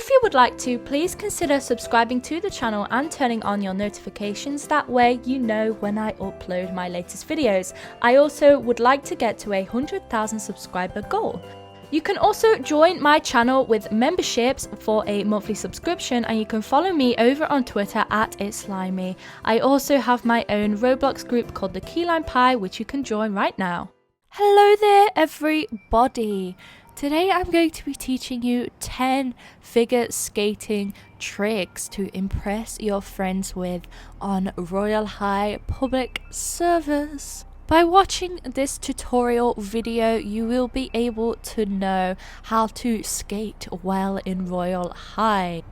If you would like to, please consider subscribing to the channel and turning on your notifications. That way you know when I upload my latest videos. I also would like to get to a 100,000 subscriber goal. You can also join my channel with memberships for a monthly subscription, and you can follow me over on Twitter at itslimey. I also have my own Roblox group called the Keyline Pie, which you can join right now. Hello there everybody! Today I'm going to be teaching you 10 figure skating tricks to impress your friends with on Royale High public servers. By watching this tutorial video, you will be able to know how to skate well in Royale High.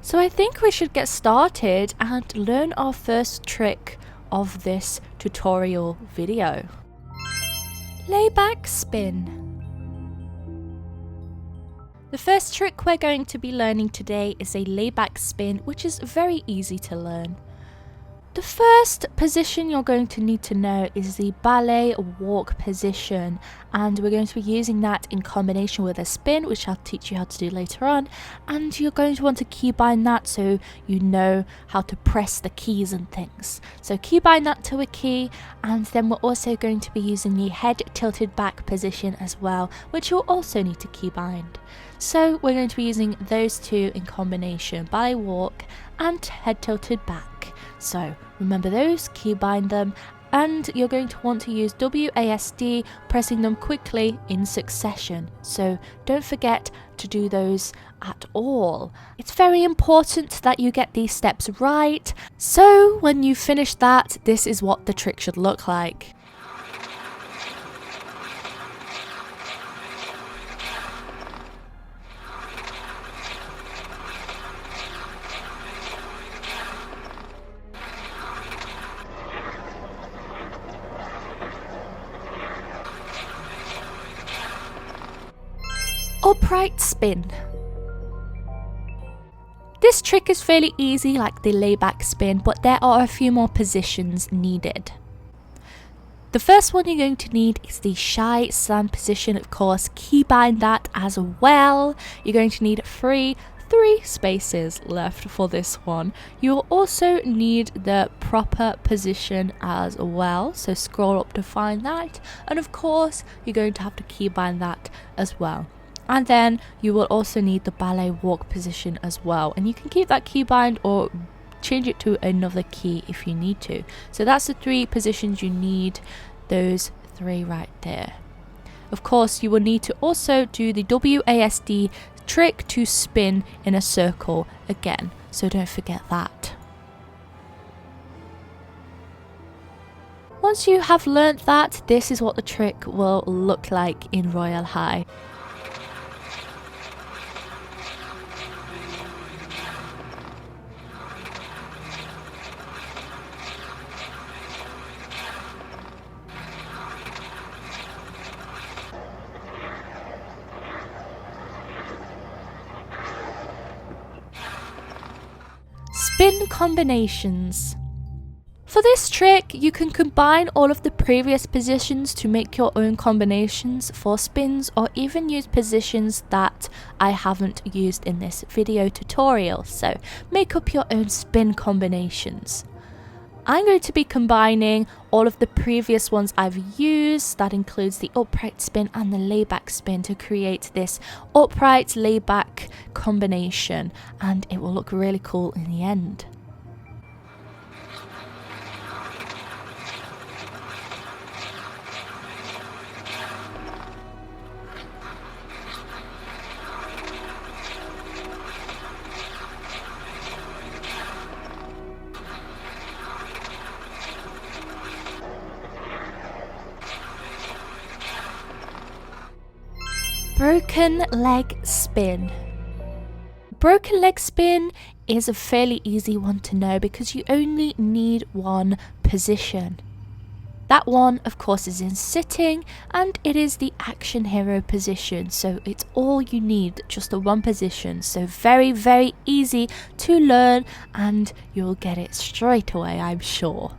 So I think we should get started and learn our first trick of this tutorial video. Layback Spin. The first trick we're going to be learning today is a layback spin, which is very easy to learn. The first position you're going to need to know is the ballet walk position, and we're going to be using that in combination with a spin, which I'll teach you how to do later on, and you're going to want to keybind that so you know how to press the keys and things. So keybind that to a key, and then we're also going to be using the head tilted back position as well, which you'll also need to keybind. So we're going to be using those two in combination, ballet walk and head tilted back. So remember those, keybind them, and you're going to want to use WASD, pressing them quickly in succession. So don't forget to do those at all. It's very important that you get these steps right. So when you finish that, this is what the trick should look like. Upright spin. This trick is fairly easy like the layback spin, but there are a few more positions needed. The first one you're going to need is the shy slam position, of course, keybind that as well. You're going to need three spaces left for this one. You'll also need the proper position as well, so scroll up to find that, and of course you're going to have to keybind that as well. And then you will also need the ballet walk position as well, and you can keep that keybind or change it to another key if you need to. So that's the 3 positions you need, those 3 right there. Of course you will need to also do the WASD trick to spin in a circle again, so don't forget that. Once you have learnt that, this is what the trick will look like in Royale High. Spin combinations. For this trick, you can combine all of the previous positions to make your own combinations for spins, or even use positions that I haven't used in this video tutorial. So make up your own spin combinations. I'm going to be combining all of the previous ones I've used, that includes the upright spin and the layback spin, to create this upright layback combination, and it will look really cool in the end. Broken leg spin. Broken leg spin is a fairly easy one to know because you only need one position. That one, of course, is in sitting, and it is the action hero position, so it's all you need, just the one position. So very, very easy to learn, and you'll get it straight away, I'm sure.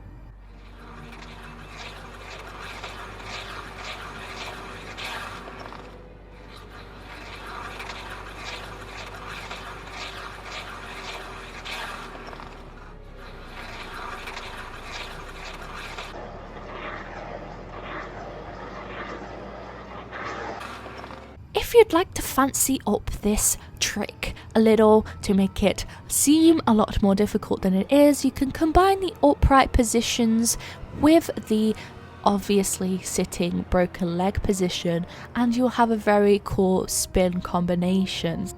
if you'd like to fancy up this trick a little to make it seem a lot more difficult than it is, you can combine the upright positions with the obviously sitting broken leg position, and you'll have a very cool spin combination.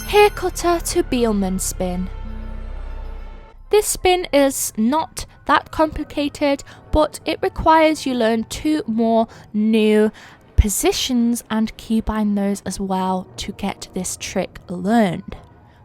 Hair cutter to bealman spin. This spin is not that complicated, but it requires you learn 2 more new positions and keybind those as well to get this trick learned.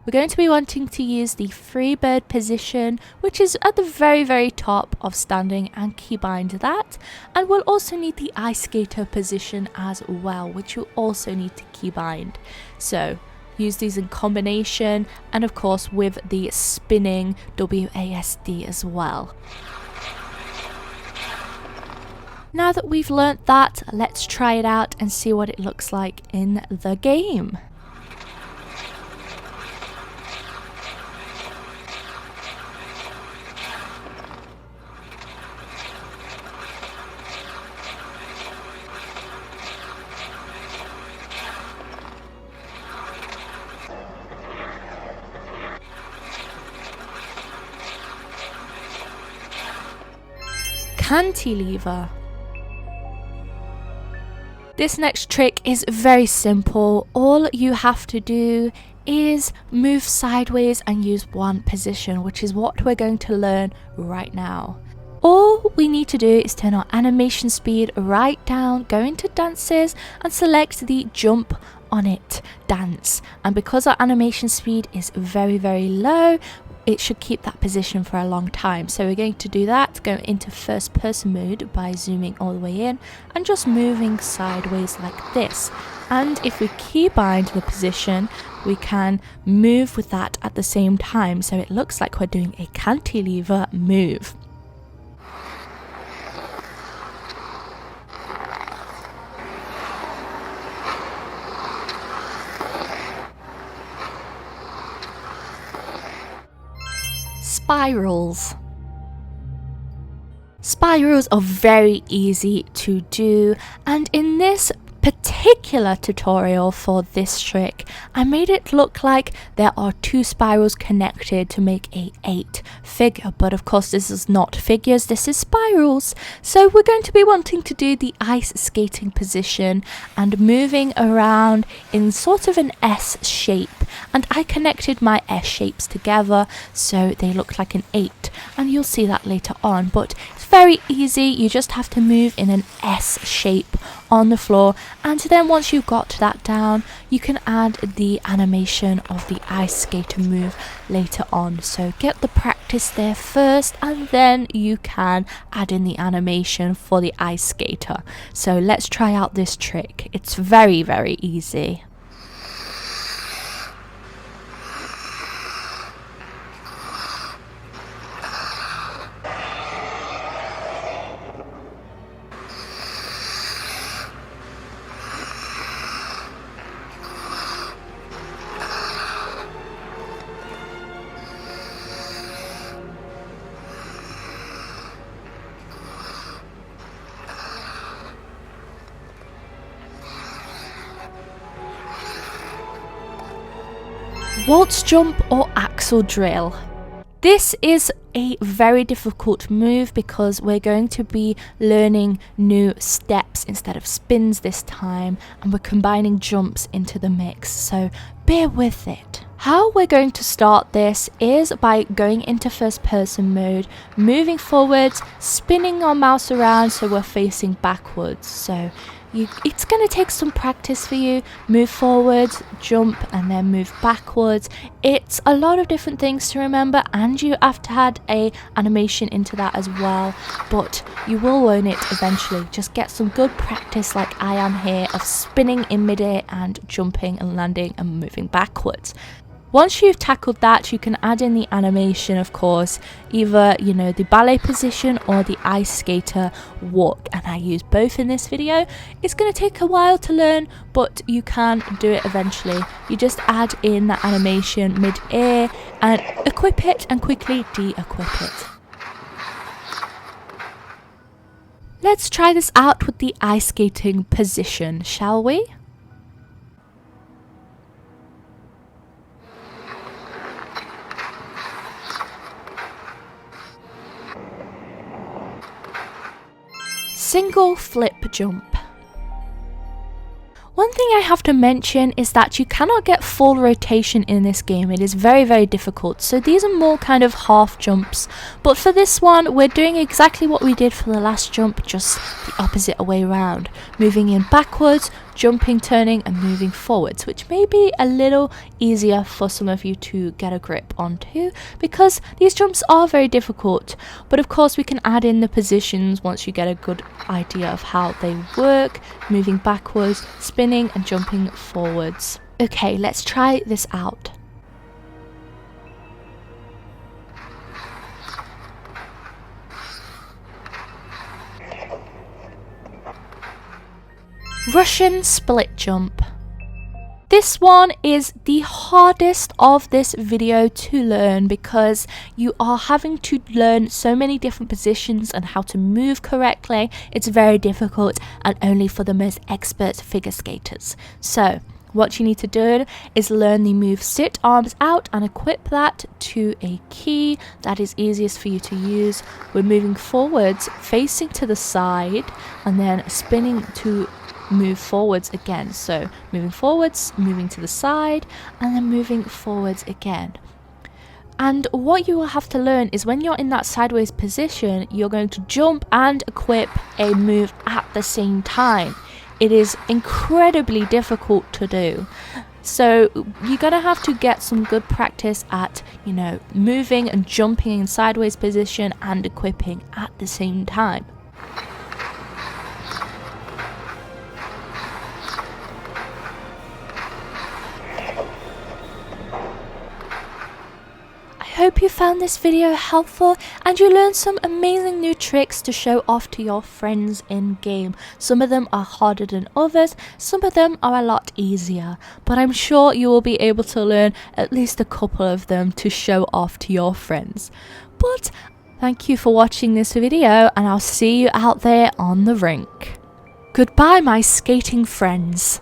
We're going to be wanting to use the free bird position, which is at the very top of standing, and keybind that. And we'll also need the ice skater position as well, which you'll also need to keybind. So use these in combination, and of course with the spinning WASD as well. Now that we've learnt that, let's try it out and see what it looks like in the game. Cantilever. This next trick is very simple. All you have to do is move sideways and use one position, which is what we're going to learn right now. All we need to do is turn our animation speed right down, go into dances and select the jump on it dance. And because our animation speed is very low, it should keep that position for a long time. So we're going to do that, go into first person mode by zooming all the way in and just moving sideways like this. And if we keybind the position, we can move with that at the same time, so it looks like we're doing a cantilever move. Spirals. Spirals are very easy to do, and in this particular tutorial for this trick, I made it look like there are 2 spirals connected to make a 8 figure, but of course this is not figures, this is spirals. So we're going to be wanting to do the ice skating position and moving around in sort of an S shape, and I connected my S shapes together so they look like an 8, and you'll see that later on, but it's very easy. You just have to move in an S shape on the floor, and then once you've got that down, you can add the animation of the ice skater move later on. So get the practice there first, and then you can add in the animation for the ice skater. So let's try out this trick. It's very easy. Waltz jump or axle drill. This is a very difficult move because we're going to be learning new steps instead of spins this time, and we're combining jumps into the mix, so bear with it. How we're going to start this is by going into first person mode, moving forwards, spinning our mouse around so we're facing backwards. So it's going to take some practice for you. Move forwards, jump, and then move backwards. It's a lot of different things to remember, and you have to add a animation into that as well, but you will learn it eventually. Just get some good practice like I am here of spinning in midair and jumping and landing and moving backwards. Once you've tackled that, you can add in the animation, of course, either, the ballet position or the ice skater walk, and I use both in this video. It's going to take a while to learn, but you can do it eventually. You just add in the animation mid-air and equip it and quickly de-equip it. Let's try this out with the ice skating position, shall we? Single flip jump. One thing I have to mention is that you cannot get full rotation in this game. It is very, very difficult. So these are more kind of half jumps. But for this one, we're doing exactly what we did for the last jump, just the opposite way around. Moving in backwards, jumping, turning, and moving forwards, which may be a little easier for some of you to get a grip onto, because these jumps are very difficult. But of course, we can add in the positions once you get a good idea of how they work, moving backwards, spinning, and jumping forwards. Okay, let's try this out. Russian split jump. This one is the hardest of this video to learn because you are having to learn so many different positions and how to move correctly. It's very difficult and only for the most expert figure skaters. So what you need to do is learn the move sit arms out and equip that to a key that is easiest for you to use. We're moving forwards, facing to the side, and then spinning to move forwards again. So moving forwards, moving to the side, and then moving forwards again. And what you will have to learn is when you're in that sideways position, you're going to jump and equip a move at the same time. It is incredibly difficult to do. So you're going to have to get some good practice at, moving and jumping in sideways position and equipping at the same time. I hope you found this video helpful and you learned some amazing new tricks to show off to your friends in game. Some of them are harder than others, some of them are a lot easier, but I'm sure you will be able to learn at least a couple of them to show off to your friends. But thank you for watching this video, and I'll see you out there on the rink. Goodbye, my skating friends.